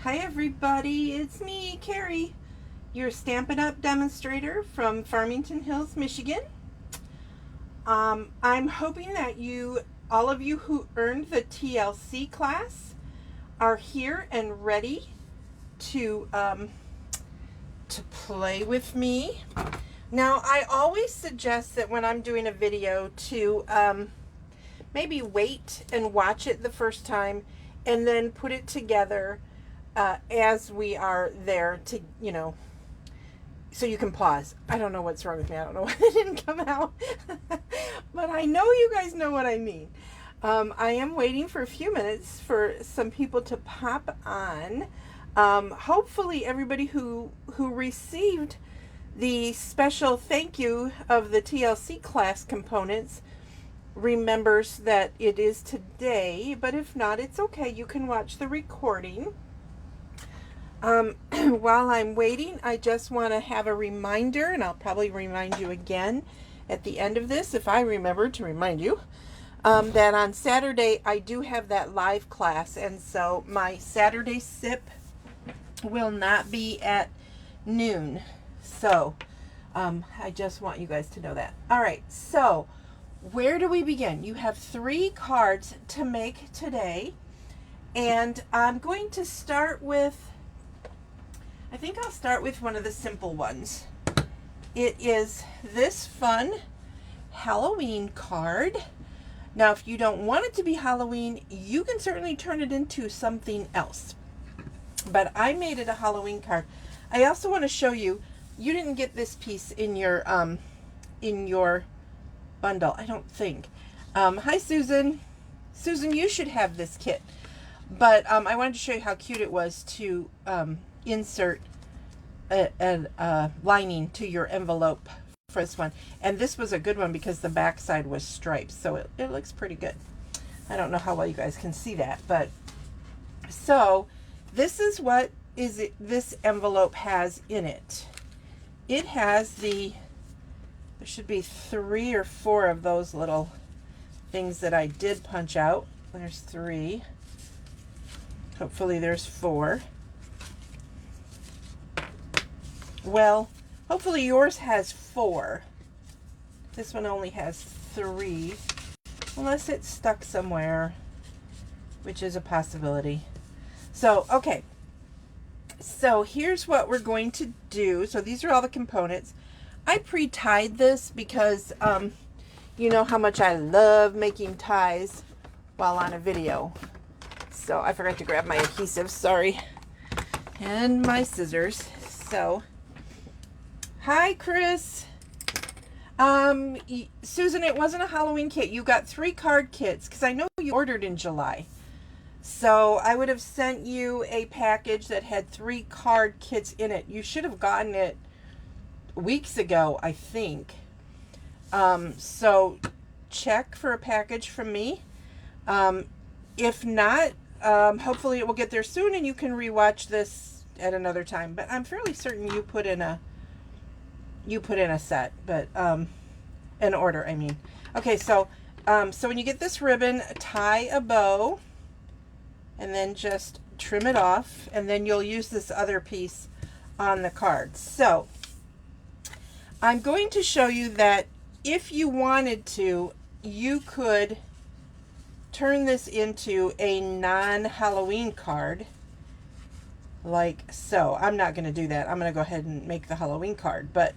Hi everybody, it's me, Carrie, your Stampin' Up! Demonstrator from Farmington Hills, Michigan. I'm hoping that all of you who earned the TLC class are here and ready to play with me. Now, I always suggest that when I'm doing a video to maybe wait and watch it the first time and then put it together as we are there to, so you can pause. I don't know what's wrong with me. I don't know why it didn't come out. But I know you guys know what I mean. I am waiting for a few minutes for some people to pop on. Hopefully everybody who received the special thank you of the TLC class components remembers that it is today, but if not, it's okay. You can watch the recording. While I'm waiting, I just want to have a reminder, and I'll probably remind you again at the end of this if I remember to remind you, that on Saturday I do have that live class, and so my Saturday SIP will not be at noon. So I just want you guys to know that. All right, so where do we begin? You have 3 cards to make today, and I'm going to start with, I think I'll start with one of the simple ones. It is this fun Halloween card. Now, if you don't want it to be Halloween, you can certainly turn it into something else. But I made it a Halloween card. I also want to show you, you didn't get this piece in your bundle, I don't think. Hi, Susan. Susan, you should have this kit. But I wanted to show you how cute it was to insert a lining to your envelope for this one. And this was a good one because the back side was striped, so it looks pretty good. I don't know how well you guys can see that, but so this is what this envelope has in it. It has there should be 3 or 4 of those little things that I did punch out. There's 3. Hopefully there's 4. Well, hopefully yours has 4. This one only has 3, unless it's stuck somewhere, which is a possibility. So, okay. So here's what we're going to do. So these are all the components. I pre-tied this because you know how much I love making ties while on a video. So I forgot to grab my adhesive, sorry. And my scissors. So hi, Chris. Susan, it wasn't a Halloween kit. You got 3 card kits because I know you ordered in July. So I would have sent you a package that had 3 card kits in it. You should have gotten it weeks ago, I think. So check for a package from me. If not, hopefully it will get there soon and you can rewatch this at another time. But I'm fairly certain you put in a set, but an order, I mean. Okay, so when you get this ribbon, tie a bow and then just trim it off, and then you'll use this other piece on the card. So I'm going to show you that if you wanted to, you could turn this into a non-Halloween card like so. I'm not going to do that. I'm going to go ahead and make the Halloween card, but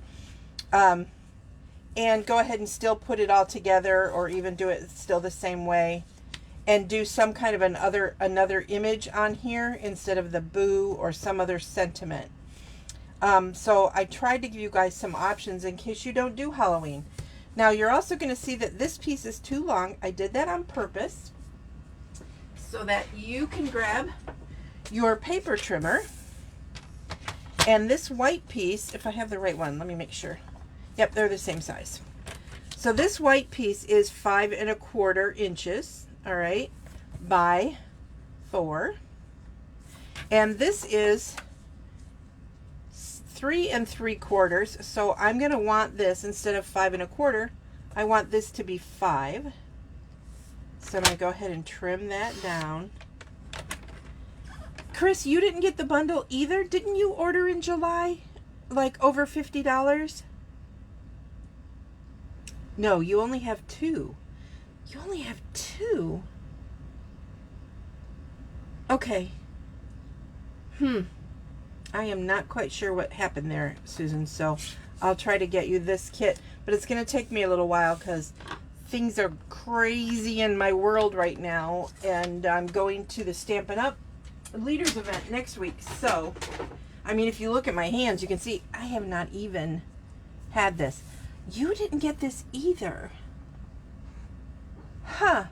and go ahead and still put it all together, or even do it still the same way and do some kind of another image on here instead of the boo or some other sentiment. So I tried to give you guys some options in case you don't do Halloween. Now you're also going to see that this piece is too long. I did that on purpose so that you can grab your paper trimmer, and this white piece, if I have the right one, let me make sure. Yep, they're the same size. So this white piece is 5 1/4 inches, all right, by 4, and this is 3 3/4. So I'm going to want this, instead of 5 1/4, I want this to be 5. So I'm going to go ahead and trim that down. Chris, you didn't get the bundle either? Didn't you order in July? Like over $50? No, you only have 2. You only have 2? Okay. I am not quite sure what happened there, Susan, so I'll try to get you this kit, but it's going to take me a little while because things are crazy in my world right now, and I'm going to the Stampin' Up! Leaders event next week. So, I mean, if you look at my hands, you can see I have not even had this. You didn't get this either. Huh.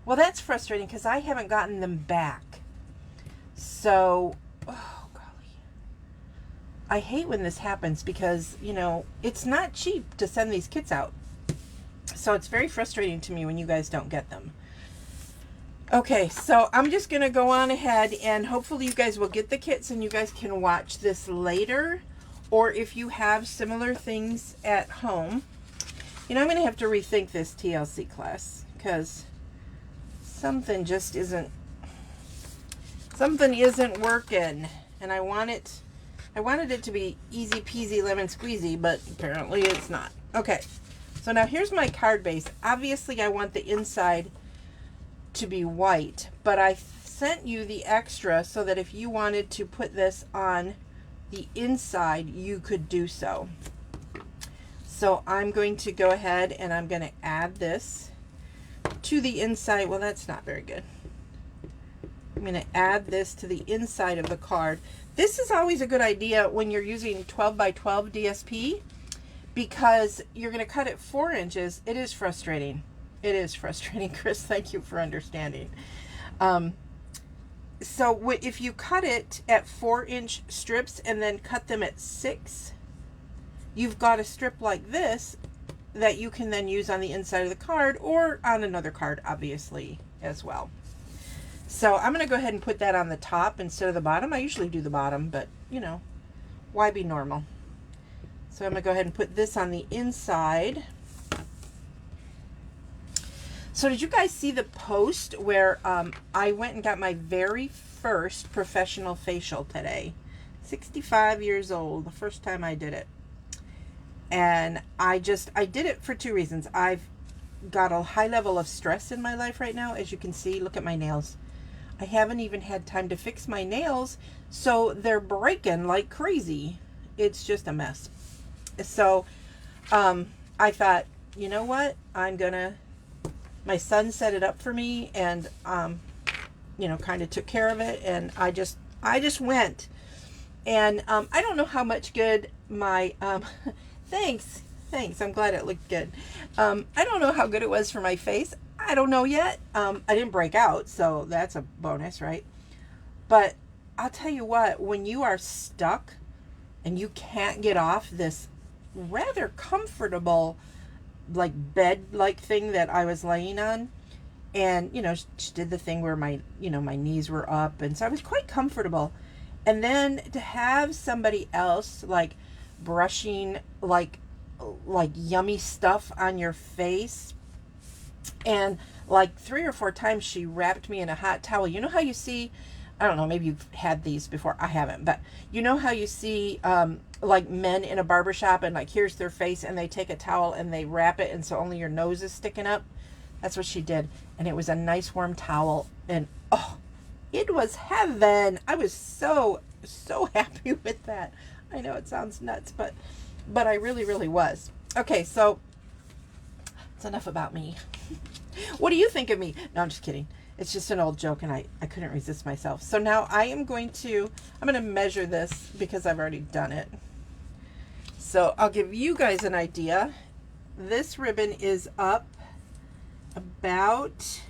Well, that's frustrating because I haven't gotten them back. So, oh, golly. I hate when this happens because, you know, it's not cheap to send these kits out. So it's very frustrating to me when you guys don't get them. Okay, so I'm just going to go on ahead and hopefully you guys will get the kits and you guys can watch this later. Or if you have similar things at home. You know, I'm going to have to rethink this TLC class because something just isn't working. And I wanted it to be easy peasy lemon squeezy, but apparently it's not. Okay, so now here's my card base. Obviously I want the inside to be white, but I sent you the extra so that if you wanted to put this on the inside, you could do so. So I'm going to go ahead and I'm going to add this to the inside. Well, that's not very good. I'm going to add this to the inside of the card. This is always a good idea when you're using 12 by 12 DSP because you're going to cut it 4 inches. It is frustrating. It is frustrating, Chris. Thank you for understanding. So if you cut it at 4-inch strips and then cut them at 6, you've got a strip like this that you can then use on the inside of the card or on another card, obviously, as well. So I'm going to go ahead and put that on the top instead of the bottom. I usually do the bottom, but, you know, why be normal? So I'm going to go ahead and put this on the inside. So did you guys see the post where I went and got my very first professional facial today? 65 years old, the first time I did it. And I did it for 2 reasons. I've got a high level of stress in my life right now. As you can see, look at my nails. I haven't even had time to fix my nails, so they're breaking like crazy. It's just a mess. So I thought, you know what? My son set it up for me and, you know, kind of took care of it. And I just went. And I don't know how much good my, thanks. I'm glad it looked good. I don't know how good it was for my face. I don't know yet. I didn't break out, so that's a bonus, right? But I'll tell you what, when you are stuck and you can't get off this rather comfortable like bed-like thing that I was laying on, and you know, she did the thing where my knees were up, and so I was quite comfortable. And then to have somebody else like brushing like yummy stuff on your face, and like 3 or 4 times she wrapped me in a hot towel. You know how you see, I don't know, maybe you've had these before, I haven't, but you know how you see like men in a barbershop and like here's their face and they take a towel and they wrap it and so only your nose is sticking up? That's what she did. And it was a nice warm towel, and oh, it was heaven. I was so happy with that. I know it sounds nuts, but I really was. Okay, so it's enough about me. What do you think of me? No, I'm just kidding. It's just an old joke, and I couldn't resist myself. So now I'm going to measure this because I've already done it. So I'll give you guys an idea. This ribbon is up about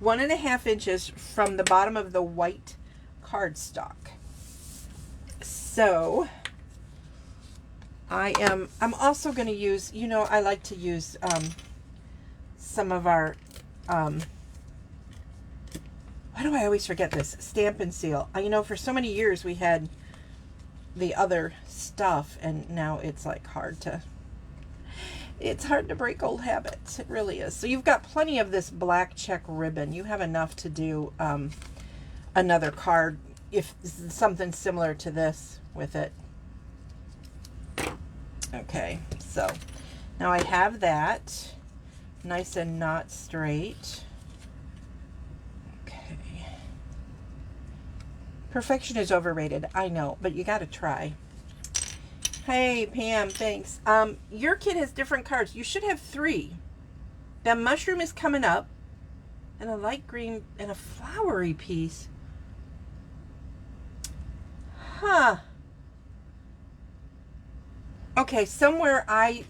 1.5 inches from the bottom of the white cardstock. So I'm also going to use, you know, I like to use some of our why do I always forget this? Stampin' Seal. You know, for so many years we had the other stuff, and now it's like hard to break old habits. It really is. So you've got plenty of this black check ribbon. You have enough to do another card, if something similar to this with it. Okay, so now I have that nice and not straight. Okay. Perfection is overrated, I know, but you got to try. Hey, Pam, thanks. Your kit has different cards. You should have 3. That mushroom is coming up, and a light green, and a flowery piece. Huh. Okay, somewhere I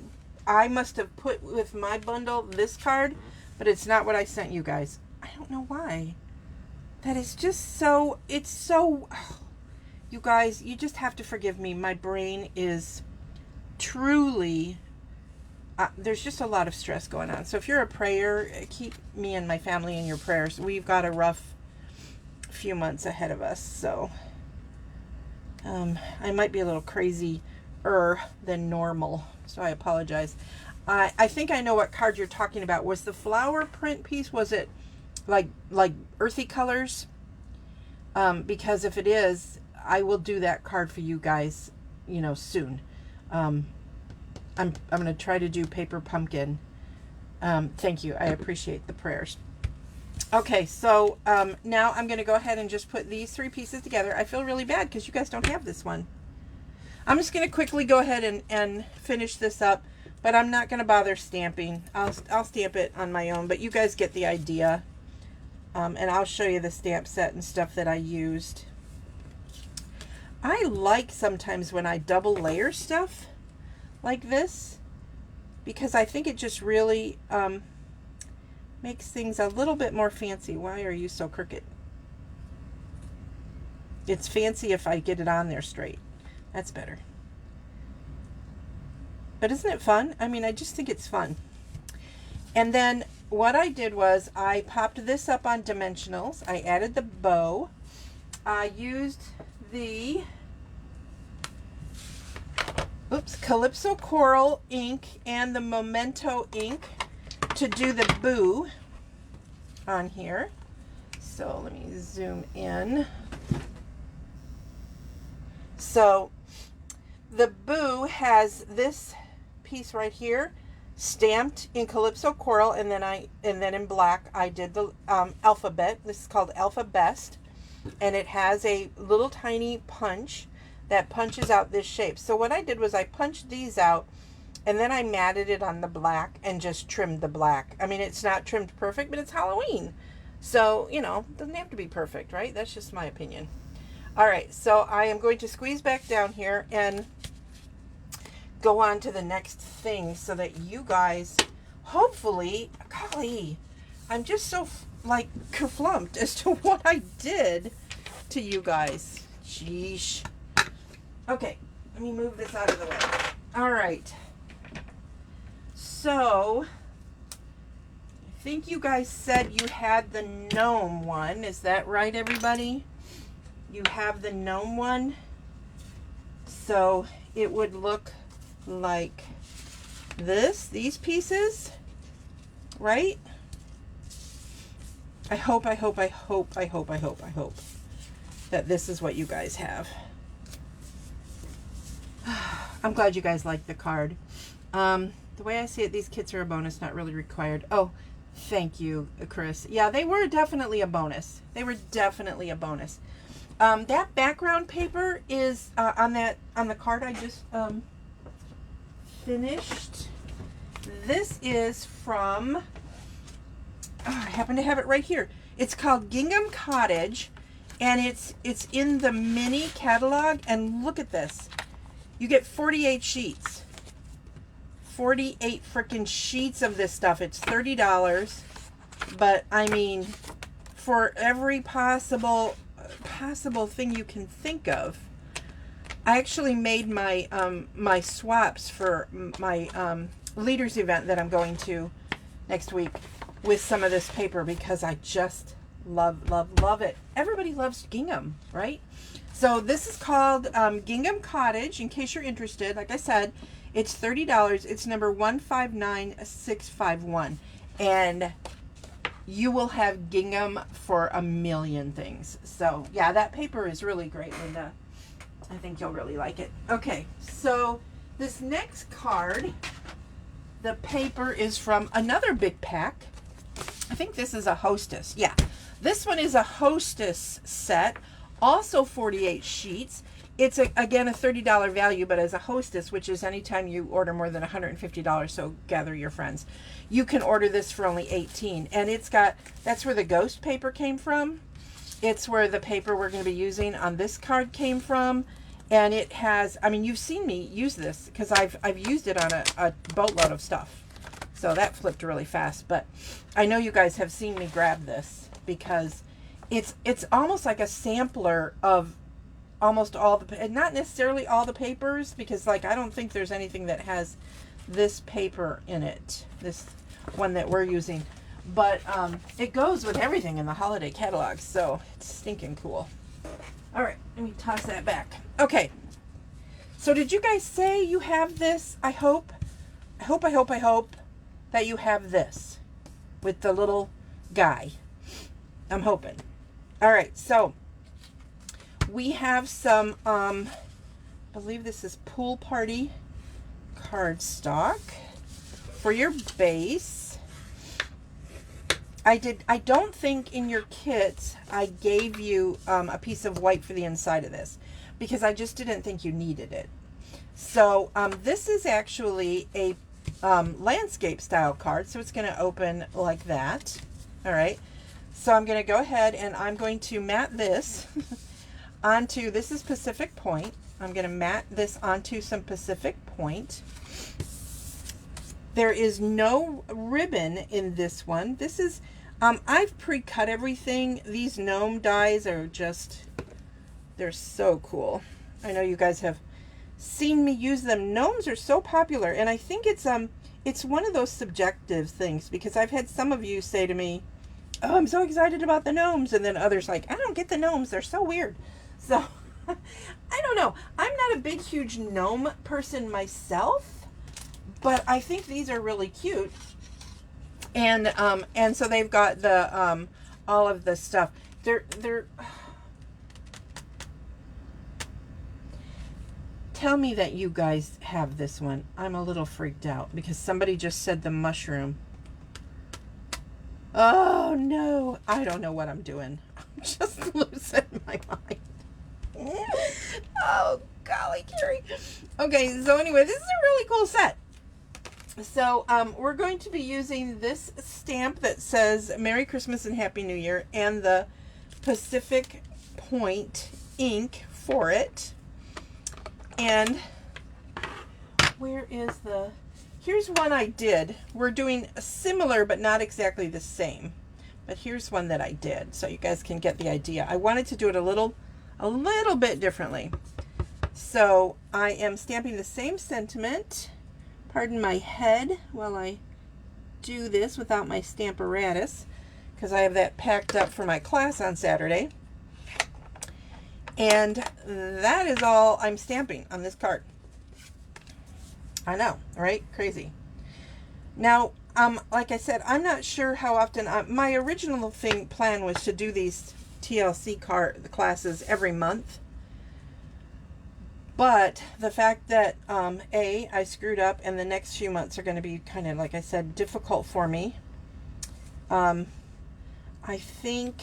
must have put with my bundle this card, but it's not what I sent you guys. I don't know why. That is just so, it's so, you guys, you just have to forgive me. My brain is truly, there's just a lot of stress going on. So if you're a prayer, keep me and my family in your prayers. We've got a rough few months ahead of us. So I might be a little crazier than normal. So I apologize. I think I know what card you're talking about. Was the flower print piece, was it like earthy colors? Because if it is, I will do that card for you guys, you know, soon. I'm going to try to do paper pumpkin. Thank you. I appreciate the prayers. Okay, so now I'm going to go ahead and just put these 3 pieces together. I feel really bad because you guys don't have this one. I'm just going to quickly go ahead and finish this up, but I'm not going to bother stamping. I'll stamp it on my own, but you guys get the idea. And I'll show you the stamp set and stuff that I used. I like sometimes when I double layer stuff like this, because I think it just really makes things a little bit more fancy. Why are you so crooked? It's fancy if I get it on there straight. That's better. But isn't it fun? I mean, I just think it's fun. And then what I did was I popped this up on dimensionals. I added the bow. I used the Calypso Coral ink and the Memento ink to do the boo on here. So let me zoom in. So the boo has this piece right here stamped in Calypso Coral, and then in black I did the alphabet. This is called Alpha Best, and it has a little tiny punch that punches out this shape. So what I did was I punched these out, and then I matted it on the black and just trimmed the black. I mean, it's not trimmed perfect, but it's Halloween, so you know, it doesn't have to be perfect, right? That's just my opinion. All right, so I am going to squeeze back down here and go on to the next thing so that you guys, hopefully, golly, I'm just so like kerflumped as to what I did to you guys. Sheesh. Okay, let me move this out of the way. All right. So, I think you guys said you had the gnome one. Is that right, everybody? You have the gnome one. So, it would look like these pieces, right? I hope that this is what you guys have. I'm glad you guys like the card. The way I see it, these kits are a bonus, not really required. Oh, thank you, Chris. Yeah, they were definitely a bonus. They were definitely a bonus. That background paper is on the card I just finished. This is from, I happen to have it right here. It's called Gingham Cottage, and it's in the mini catalog. And look at this. You get 48 sheets. 48 freaking sheets of this stuff. It's $30, but I mean, for every possible thing you can think of. I actually made my my swaps for my leaders event that I'm going to next week with some of this paper because I just love it. Everybody loves gingham, right? So this is called Gingham Cottage, in case you're interested. Like I said, it's $30. It's number 159651. And you will have gingham for a million things. So yeah, that paper is really great, Linda. I think you'll really like it. Okay, so this next card, the paper is from another big pack. I think this is a Hostess. Yeah, this one is a Hostess set, also 48 sheets. It's, again, a $30 value, but as a Hostess, which is anytime you order more than $150, so gather your friends, you can order this for only $18. And it's got, that's where the ghost paper came from. It's where the paper we're going to be using on this card came from. And it has, I mean, you've seen me use this because I've used it on a boatload of stuff. So that flipped really fast. But I know you guys have seen me grab this because it's almost like a sampler of almost all the, not necessarily all the papers, because like I don't think there's anything that has this paper in it, this one that we're using, but it goes with everything in the holiday catalog, so it's stinking cool. All right, let me toss that back. Okay, so did you guys say you have this? I hope that you have this with the little guy. I'm hoping. All right, so we have some, I believe this is Pool Party cardstock for your base. I don't think in your kit I gave you a piece of white for the inside of this because I just didn't think you needed it. So this is actually a landscape style card, so it's going to open like that. All right, so I'm going to go ahead and I'm going to mat this onto, this is Pacific Point. I'm going to mat this onto some Pacific Point. There is no ribbon in this one. This is, I've pre-cut everything. These gnome dies are just, they're so cool. I know you guys have seen me use them. Gnomes are so popular, and I think it's one of those subjective things, because I've had some of you say to me, oh, I'm so excited about the gnomes, and then others like, I don't get the gnomes, they're so weird. So I don't know, I'm not a big huge gnome person myself, but I think these are really cute. And so they've got the all of the stuff. They're tell me that you guys have this one. I'm a little freaked out because somebody just said the mushroom. Oh no, I don't know what I'm doing. I'm just losing my mind. Oh golly, Carrie. Okay, so anyway, this is a really cool set. So we're going to be using this stamp that says Merry Christmas and Happy New Year and the Pacific Point ink for it. And where is the, here's one I did. We're doing a similar but not exactly the same. But here's one that I did so you guys can get the idea. I wanted to do it a little bit differently. So I am stamping the same sentiment. Pardon my head while I do this without my Stamparatus, because I have that packed up for my class on Saturday. And that is all I'm stamping on this card. I know, right? Crazy. Now, like I said, I'm not sure how often. My original plan was to do these TLC classes every month. But the fact that, I screwed up and the next few months are going to be kind of, like I said, difficult for me. I think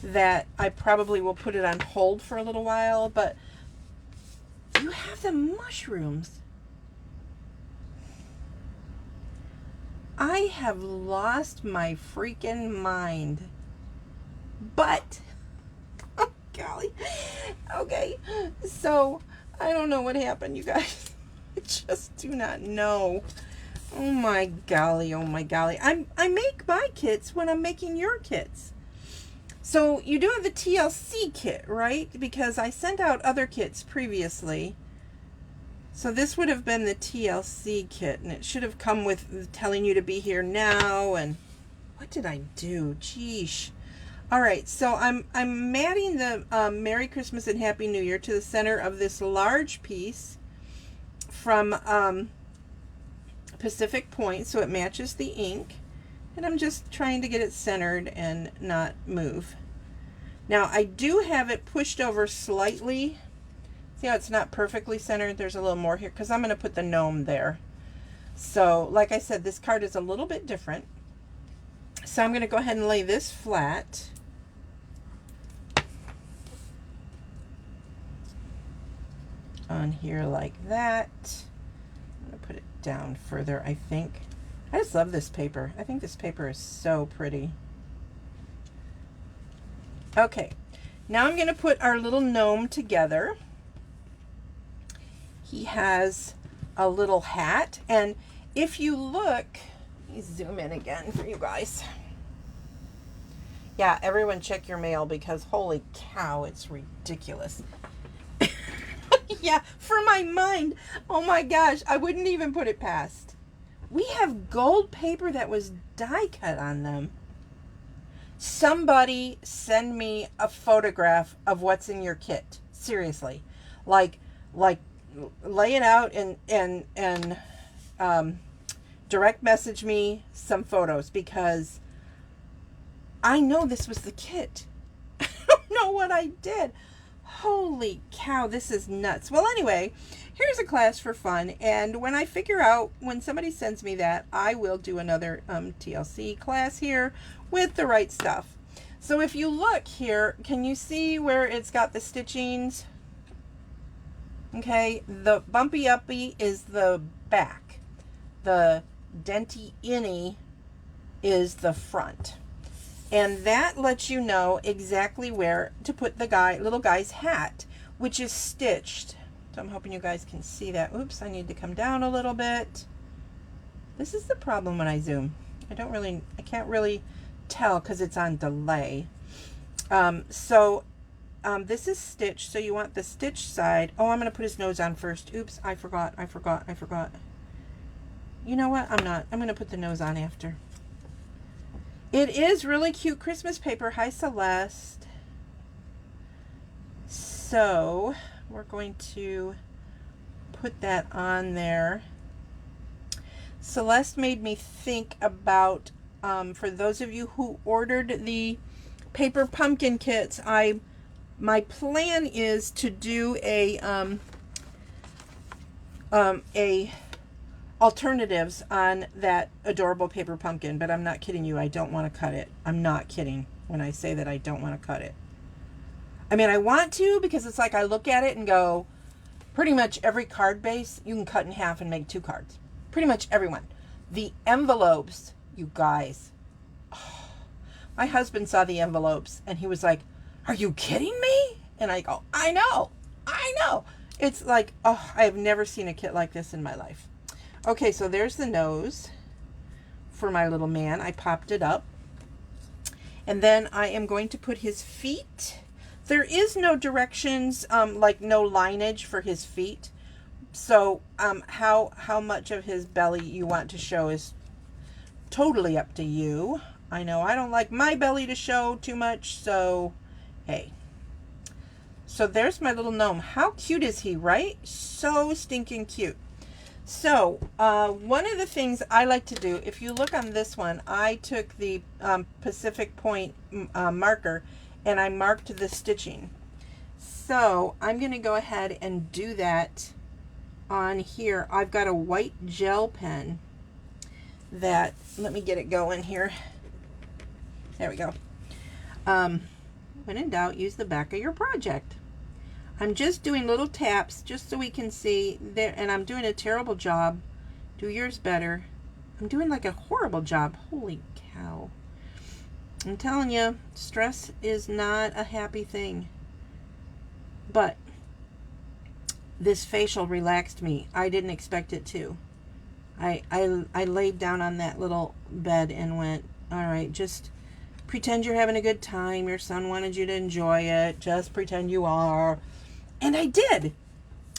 that I probably will put it on hold for a little while, but you have the mushrooms. I have lost my freaking mind. But golly. Okay, so I don't know what happened, you guys. I just do not know. Oh my golly, oh my golly. I make my kits when I'm making your kits. So you do have the TLC kit, right? Because I sent out other kits previously. So this would have been the TLC kit, and it should have come with telling you to be here now. And what did I do? Geesh. All right, so I'm matting the Merry Christmas and Happy New Year to the center of this large piece from Pacific Point, so it matches the ink. And I'm just trying to get it centered and not move. Now I do have it pushed over slightly. See how it's not perfectly centered? There's a little more here because I'm going to put the gnome there. So like I said, this card is a little bit different. So I'm going to go ahead and lay this flat. On here like that. I'm going to put it down further, I think. I just love this paper. I think this paper is so pretty. Okay, now I'm going to put our little gnome together. He has a little hat, and if you look, let me zoom in again for you guys. Yeah, everyone check your mail because holy cow, it's ridiculous. Yeah, for my mind, oh my gosh, I wouldn't even put it past. We have gold paper that was die cut on them. Somebody send me a photograph of what's in your kit. Seriously. Like lay it out and direct message me some photos because I know this was the kit. I don't know what I did. Holy cow, this is nuts. Well, anyway, here's a class for fun, and when I figure out, when somebody sends me that, I will do another TLC class here with the right stuff. So if you look here, can you see where it's got the stitchings? Okay, the bumpy uppy is the back. The denty inny is the front. And that lets you know exactly where to put the little guy's hat, which is stitched. So I'm hoping you guys can see that. Oops, I need to come down a little bit. This is the problem when I zoom. I can't really tell because it's on delay. This is stitched, so you want the stitched side. Oh, I'm going to put his nose on first. Oops, I forgot. You know what? I'm not. I'm going to put the nose on after. It is really cute Christmas paper. Hi, Celeste. So we're going to put that on there. Celeste made me think about, for those of you who ordered the paper pumpkin kits, my plan is to do a alternatives on that adorable paper pumpkin, but I'm not kidding you. I don't want to cut it. I'm not kidding when I say that I don't want to cut it. I mean, I want to because it's like I look at it and go, pretty much every card base you can cut in half and make 2 cards. Pretty much everyone. The envelopes, you guys. Oh, my husband saw the envelopes and he was like, "Are you kidding me?" And I go, I know. It's like, oh, I have never seen a kit like this in my life. Okay, so there's the nose for my little man. I popped it up. And then I am going to put his feet. There is no directions, like no lineage for his feet. So how much of his belly you want to show is totally up to you. I know I don't like my belly to show too much, so hey. So there's my little gnome. How cute is he, right? So stinking cute. So one of the things I like to do, if you look on this one, I took the Pacific Point marker and I marked the stitching. So I'm going to go ahead and do that on here. I've got a white gel pen that, let me get it going here. There we go. When in doubt, use the back of your project. I'm just doing little taps just so we can see there, and I'm doing a terrible job. Do yours better. I'm doing like a horrible job. Holy cow. I'm telling you, stress is not a happy thing. But this facial relaxed me. I didn't expect it to. I laid down on that little bed and went, all right, just pretend you're having a good time. Your son wanted you to enjoy it. Just pretend you are. And I did.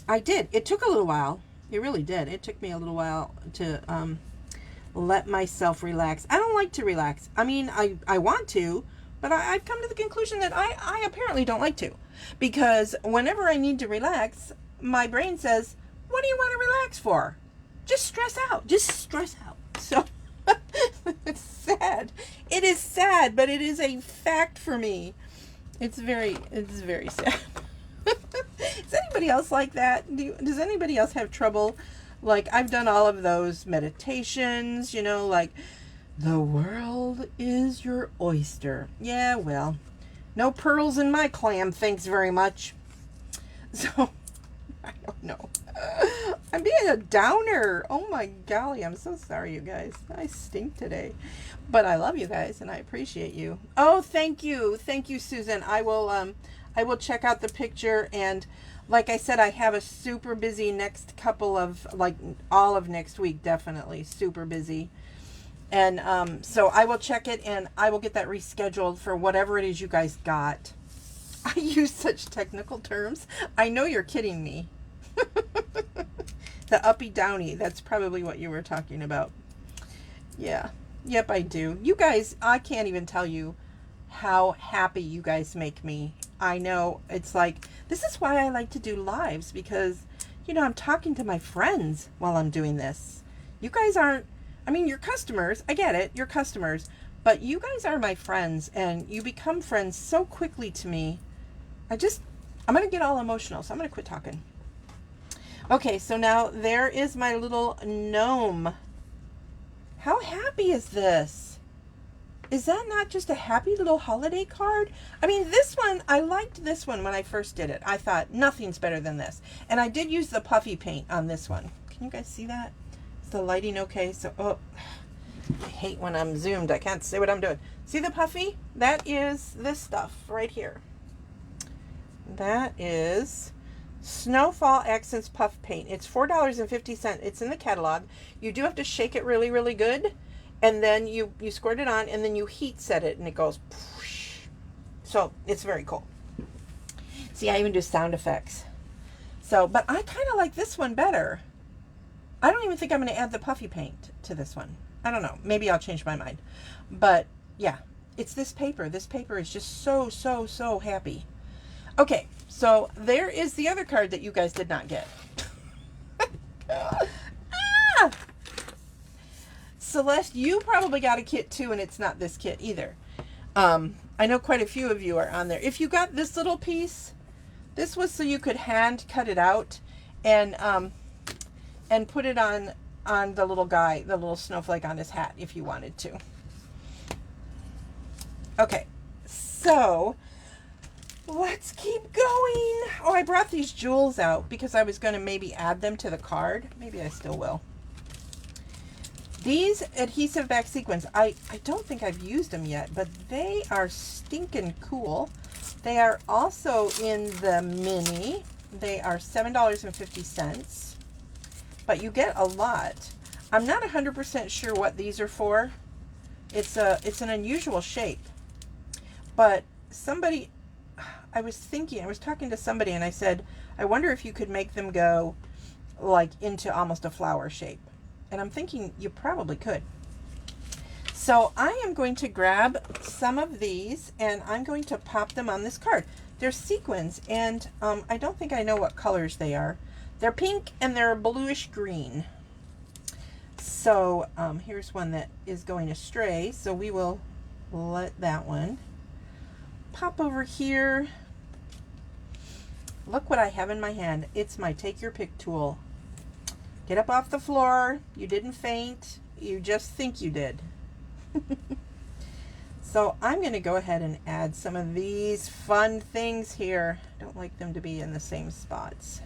It took a little while. It really did. It took me a little while to let myself relax. I don't like to relax. I mean, I want to, but I've come to the conclusion that I apparently don't like to. Because whenever I need to relax, my brain says, what do you want to relax for? Just stress out. Just stress out. So, so sad. It is sad, but it is a fact for me. It's very sad. Is anybody else like that? Does anybody else have trouble? Like, I've done all of those meditations, you know, like, the world is your oyster. Yeah, well, no pearls in my clam, thanks very much. So, I don't know. I'm being a downer. Oh my golly, I'm so sorry, you guys. I stink today. But I love you guys, and I appreciate you. Oh, thank you. Thank you, Susan. I will check out the picture, and like I said, I have a super busy next couple of, like, all of next week, definitely. Super busy. And so I will check it, and I will get that rescheduled for whatever it is you guys got. I use such technical terms. I know you're kidding me. The uppy downy, that's probably what you were talking about. Yeah. Yep, I do. You guys, I can't even tell you how happy you guys make me. I know, it's like, this is why I like to do lives, because, you know, I'm talking to my friends while I'm doing this. You guys aren't, I mean, you're customers. I get it. You're customers. But you guys are my friends, and you become friends so quickly to me. I'm going to get all emotional, so I'm going to quit talking. Okay, so now there is my little gnome. How happy is this? Is that not just a happy little holiday card? I mean, this one, I liked this one when I first did it. I thought, nothing's better than this. And I did use the puffy paint on this one. Can you guys see that? Is the lighting okay? So, oh, I hate when I'm zoomed. I can't see what I'm doing. See the puffy? That is this stuff right here. That is Snowfall Accents Puff Paint. It's $4.50. It's in the catalog. You do have to shake it really, really good. And then you squirt it on, and then you heat set it, and it goes whoosh. So it's very cool. See, I even do sound effects. So, but I kind of like this one better. I don't even think I'm going to add the puffy paint to this one. I don't know. Maybe I'll change my mind. But yeah, it's this paper. This paper is just so, so, so happy. Okay, so there is the other card that you guys did not get. Ah! Celeste, you probably got a kit too, and it's not this kit either. I know quite a few of you are on there. If you got this little piece, this was so you could hand cut it out and put it on the little guy, the little snowflake on his hat if you wanted to. Okay, so let's keep going. Oh, I brought these jewels out because I was going to maybe add them to the card. Maybe I still will. These adhesive back sequins, I don't think I've used them yet, but they are stinking cool. They are also in the mini. They are $7.50, but you get a lot. I'm not 100% sure what these are for. It's an unusual shape, but somebody, I was talking to somebody, and I said, I wonder if you could make them go like into almost a flower shape. And I'm thinking you probably could. So I am going to grab some of these, and I'm going to pop them on this card. They're sequins, and I don't think I know what colors they are. They're pink, and they're bluish green. So here's one that is going astray, so we will let that one pop over here. Look what I have in my hand. It's my Take Your Pick tool. Get up off the floor. You didn't faint. You just think you did. So I'm going to go ahead and add some of these fun things here. I don't like them to be in the same spots.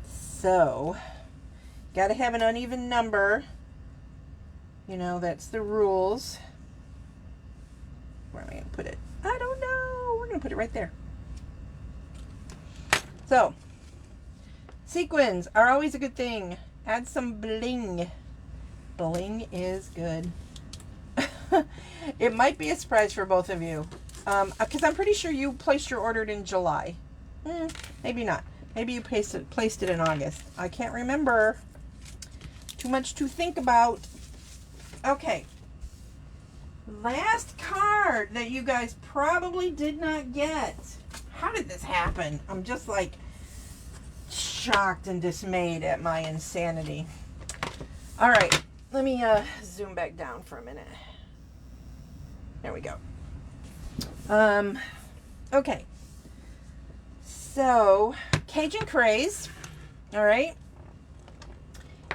So, got to have an uneven number. You know, that's the rules. Where am I going to put it? I don't know. We're going to put it right there. So, sequins are always a good thing. Add some bling. Bling is good. It might be a surprise for both of you. Because I'm pretty sure you placed your order in July. Maybe not. Maybe you placed it in August. I can't remember. Too much to think about. Okay. Last card that you guys probably did not get. How did this happen? I'm just like shocked and dismayed at my insanity. All right, let me zoom back down for a minute. There we go. Okay. So, Cajun Craze, all right?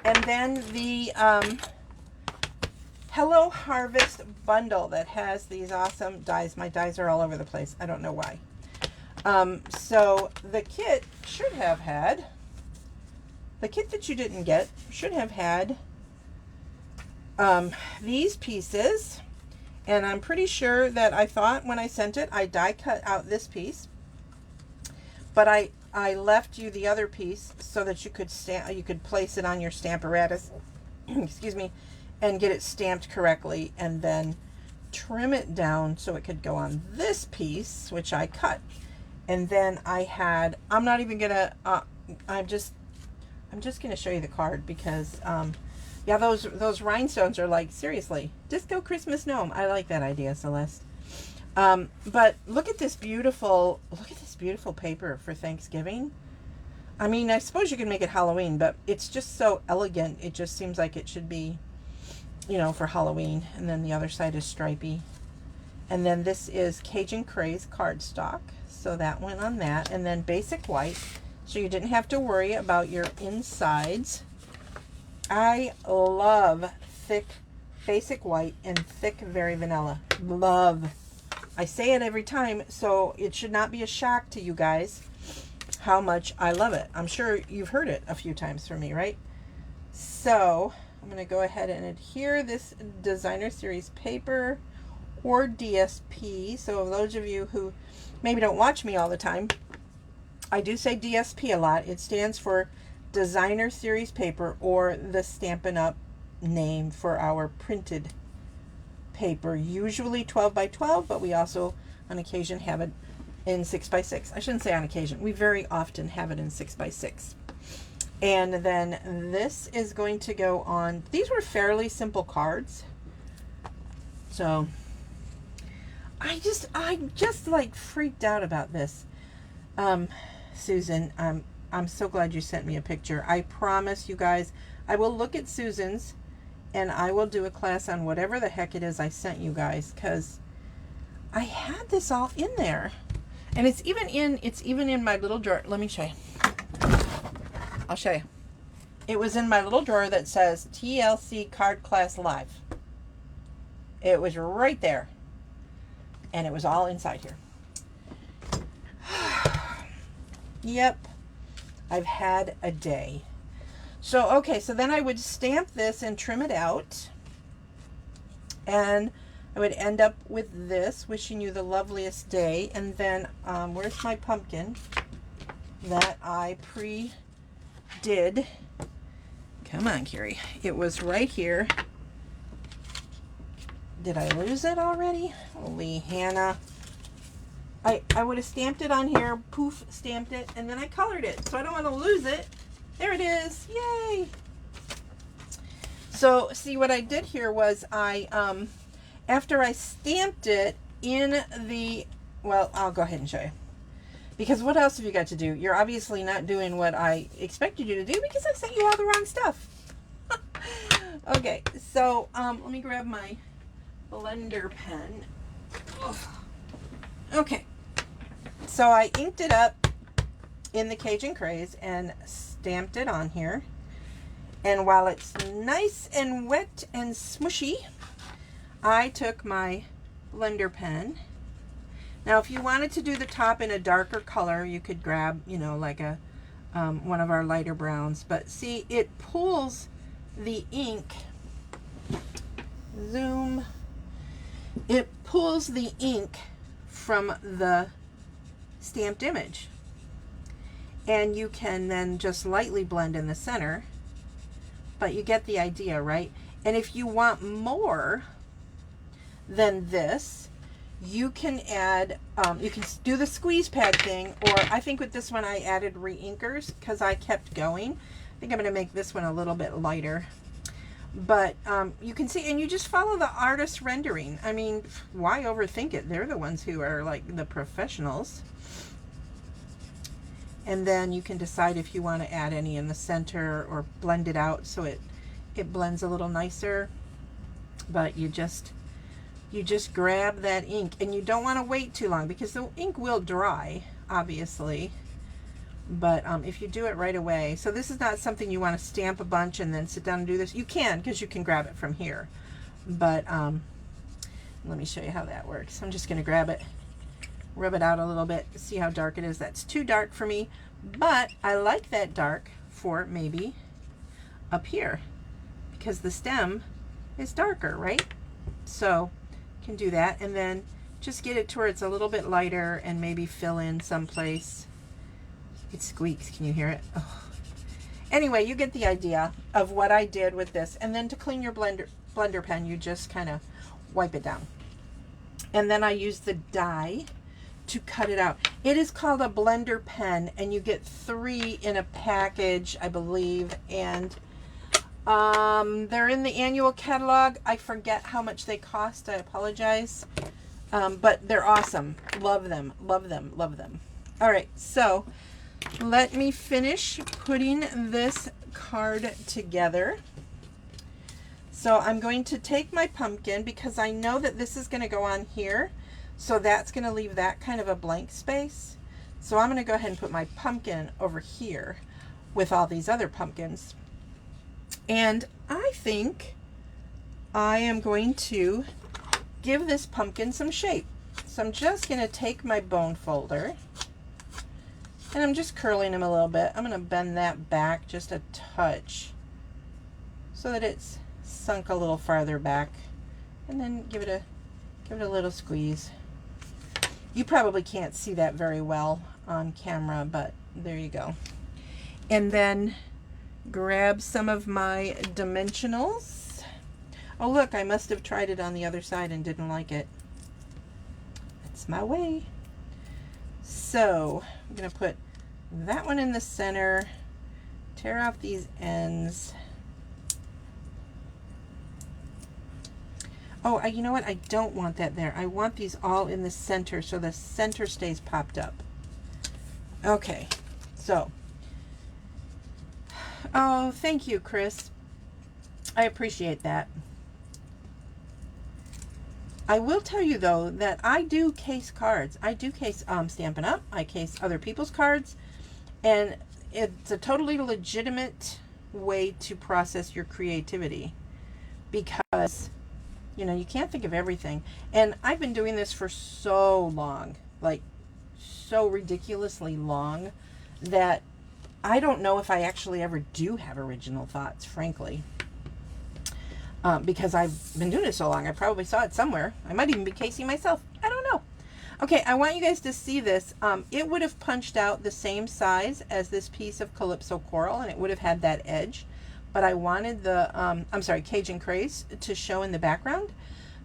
And then the Hello Harvest bundle that has these awesome dies. My dies are all over the place. I don't know why. So the kit should have had, the kit that you didn't get should have had these pieces. And I'm pretty sure that I thought when I sent it, I die cut out this piece. But I left you the other piece so that you could place it on your stamp apparatus, excuse me, and get it stamped correctly, and then trim it down so it could go on this piece, which I cut. And then I had, I'm not even gonna, I'm just gonna show you the card because, yeah, those rhinestones are like, seriously, Disco Christmas Gnome. I like that idea, Celeste. But look at this beautiful paper for Thanksgiving. I mean, I suppose you can make it Halloween, but it's just so elegant. It just seems like it should be, you know, for Halloween. And then the other side is stripy. And then this is Cajun Craze cardstock. So that went on that. And then basic white. So you didn't have to worry about your insides. I love thick basic white and thick very vanilla. Love. I say it every time, so it should not be a shock to you guys how much I love it. I'm sure you've heard it a few times from me, right? So I'm going to go ahead and adhere this designer series paper or DSP. So those of you who maybe don't watch me all the time, I do say DSP a lot. It stands for designer series paper, or the Stampin' Up! Name for our printed paper, usually 12 by 12, but we also on occasion have it in 6 by 6. I shouldn't say on occasion, we very often have it in 6 by 6. And then this is going to go on, these were fairly simple cards, so I just like freaked out about this. Susan, I'm so glad you sent me a picture. I promise you guys I will look at Susan's and I will do a class on whatever the heck it is I sent you guys, because I had this all in there. And it's even in my little drawer. Let me show you. I'll show you. It was in my little drawer that says TLC Card Class Live. It was right there. And it was all inside here. Yep. I've had a day. So, okay, so then I would stamp this and trim it out. And I would end up with this, wishing you the loveliest day. And then, where's my pumpkin that I pre-did? Come on, Carrie. It was right here. Did I lose it already? Holy Hannah. I would have stamped it on here, poof, stamped it, and then I colored it. So I don't want to lose it. There it is. Yay. So see, what I did here was I, after I stamped it in the, well, I'll go ahead and show you. Because what else have you got to do? You're obviously not doing what I expected you to do because I sent you all the wrong stuff. Okay, so let me grab my blender pen. Ugh. Okay, so I inked it up in the Cajun Craze and stamped it on here. And while it's nice and wet and smushy, I took my blender pen. Now, if you wanted to do the top in a darker color, you could grab, you know, like a one of our lighter browns. But see, it pulls the ink. Zoom. It pulls the ink from the stamped image. And you can then just lightly blend in the center. But you get the idea, right? And if you want more than this, you can add, you can do the squeeze pad thing, or I think with this one I added MemoryINKers because I kept going. I think I'm going to make this one a little bit lighter. But you can see, and you just follow the artist rendering. I mean, why overthink it? They're the ones who are like the professionals. And then you can decide if you want to add any in the center or blend it out so it it blends a little nicer. But you just grab that ink, and you don't want to wait too long because the ink will dry, obviously. But if you do it right away, so this is not something you want to stamp a bunch and then sit down and do this. You can, because you can grab it from here. But let me show you how that works. I'm just going to grab it, rub it out a little bit, see how dark it is. That's too dark for me, but I like that dark for maybe up here because the stem is darker, right? So you can do that, and then just get it to where it's a little bit lighter and maybe fill in someplace. It squeaks. Can you hear it? Oh. Anyway, you get the idea of what I did with this. And then to clean your blender pen, you just kind of wipe it down. And then I use the die to cut it out. It is called a blender pen, and you get 3 in a package, I believe. And they're in the annual catalog. I forget how much they cost. I apologize. But they're awesome. Love them, love them, love them. All right, so let me finish putting this card together. So I'm going to take my pumpkin because I know that this is going to go on here. So that's going to leave that kind of a blank space. So I'm going to go ahead and put my pumpkin over here with all these other pumpkins. And I think I am going to give this pumpkin some shape. So I'm just going to take my bone folder, and I'm just curling him a little bit. I'm going to bend that back just a touch so that it's sunk a little farther back, and then give it a little squeeze. You probably can't see that very well on camera, but there you go. And then grab some of my dimensionals. Oh look, I must have tried it on the other side and didn't like it. That's my way. So I'm going to put that one in the center, tear off these ends. Oh, you know what? I don't want that there. I want these all in the center so the center stays popped up. Okay, so, oh, thank you, Chris. I appreciate that. I will tell you though that I do case cards. I do case Stampin' Up. I case other people's cards, and it's a totally legitimate way to process your creativity because, you know, you can't think of everything. And I've been doing this for so long, like so ridiculously long, that I don't know if I actually ever do have original thoughts, frankly. Because I've been doing it so long. I probably saw it somewhere. I might even be casing myself. I don't know. Okay, I want you guys to see this. It would have punched out the same size as this piece of Calypso Coral, and it would have had that edge. But I wanted the, Cajun Craze to show in the background.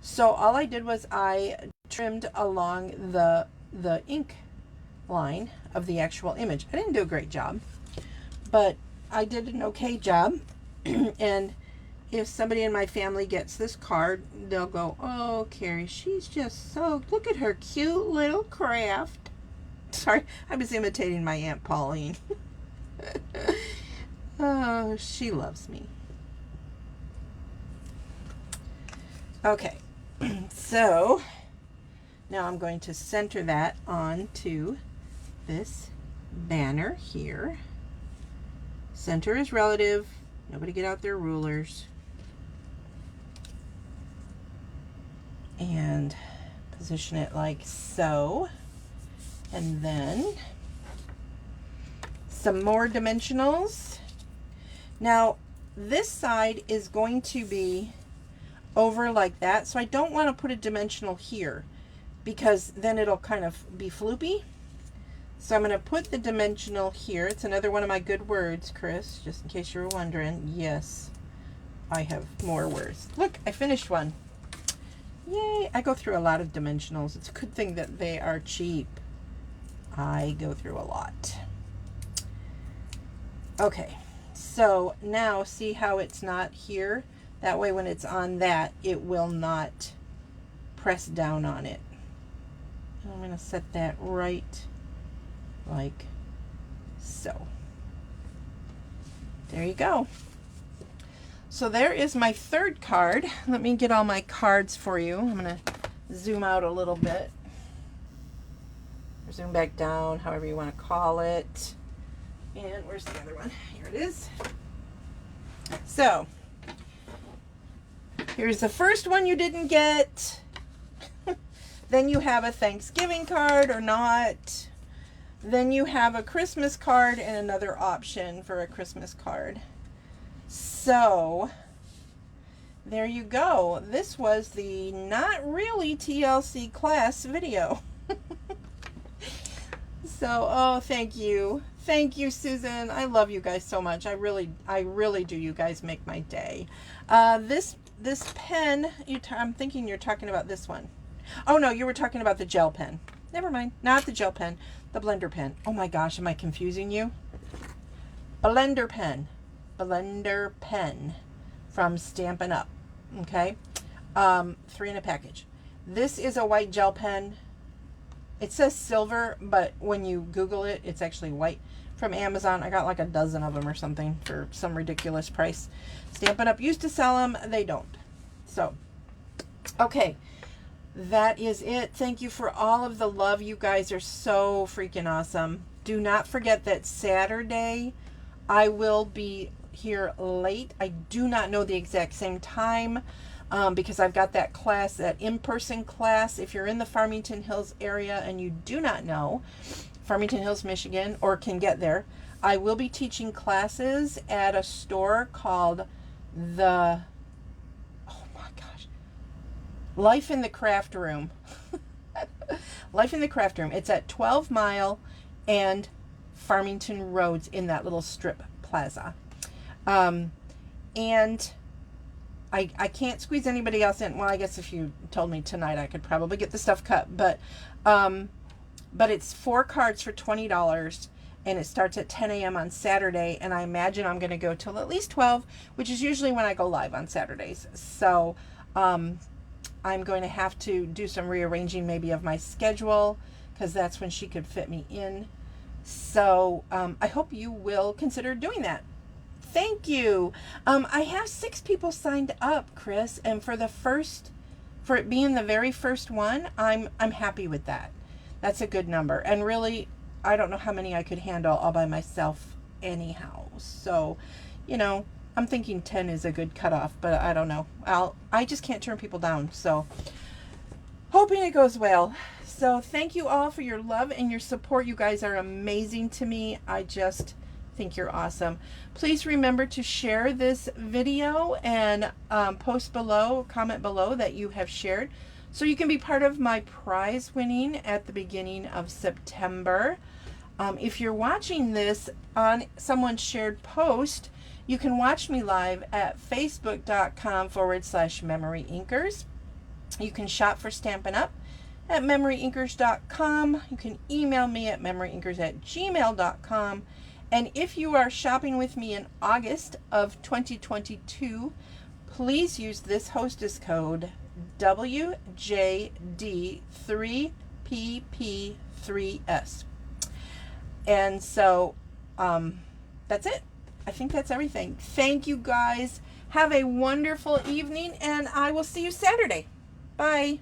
So all I did was I trimmed along the ink line of the actual image. I didn't do a great job, but I did an okay job. And if somebody in my family gets this card, they'll go, oh, Carrie, she's just so, look at her cute little craft. Sorry, I was imitating my Aunt Pauline. Oh, she loves me. Okay, so now I'm going to center that onto this banner here. Center is relative. Nobody get out their rulers. And position it like so. And then some more dimensionals. Now this side is going to be over like that, so I don't want to put a dimensional here because then it'll kind of be floopy. So I'm going to put the dimensional here. It's another one of my good words, Chris, just in case you were wondering. Yes, I have more words. Look, I finished one. Yay! I go through a lot of dimensionals. It's a good thing that they are cheap. I go through a lot. Okay, so now see how it's not here? That way when it's on that, it will not press down on it. I'm going to set that right like so. There you go. So there is my third card. Let me get all my cards for you. I'm going to zoom out a little bit. Or zoom back down, however you want to call it. And where's the other one? Here it is. So, here's the first one you didn't get. Then you have a Thanksgiving card or not. Then you have a Christmas card and another option for a Christmas card. So, there you go. This was the Not Really TLC class video. So, oh, thank you. Thank you, Susan. I love you guys so much. I really do. You guys make my day. This pen, I'm thinking you're talking about this one. Oh, no, you were talking about the gel pen. Never mind. Not the gel pen. The blender pen. Oh, my gosh. Am I confusing you? Blender pen. Blender pen from Stampin' Up. Okay? 3 in a package. This is a white gel pen. It says silver, but when you Google it, it's actually white. From Amazon. I got like a dozen of them or something for some ridiculous price. Stampin' Up used to sell them. They don't. So, okay. That is it. Thank you for all of the love. You guys are so freaking awesome. Do not forget that Saturday I will be here late. I do not know the exact same time. Because I've got that class, that in-person class. If you're in the Farmington Hills area and you do not know Farmington Hills, Michigan, or can get there, I will be teaching classes at a store called the, oh my gosh, Life in the Craft Room. Life in the Craft Room. It's at 12 Mile and Farmington Roads in that little strip plaza. And I can't squeeze anybody else in. Well, I guess if you told me tonight, I could probably get the stuff cut. But it's 4 cards for $20, and it starts at 10 a.m. on Saturday. And I imagine I'm going to go till at least 12, which is usually when I go live on Saturdays. So I'm going to have to do some rearranging maybe of my schedule, because that's when she could fit me in. So I hope you will consider doing that. Thank you. I have 6 people signed up, Chris, and for it being the very first one, I'm happy with that. That's a good number. And really, I don't know how many I could handle all by myself anyhow. So, I'm thinking 10 is a good cutoff, but I don't know. I just can't turn people down. So, hoping it goes well. So, thank you all for your love and your support. You guys are amazing to me. I just think you're awesome. Please remember to share this video and comment below that you have shared, so you can be part of my prize winning at the beginning of September. If you're watching this on someone's shared post, you can watch me live at facebook.com/MemoryInkers. You can shop for Stampin' Up at MemoryInkers.com. You can email me at MemoryInkers@gmail.com. And if you are shopping with me in August of 2022, please use this hostess code WJD3PP3S. And so that's it. I think that's everything. Thank you guys. Have a wonderful evening, and I will see you Saturday. Bye.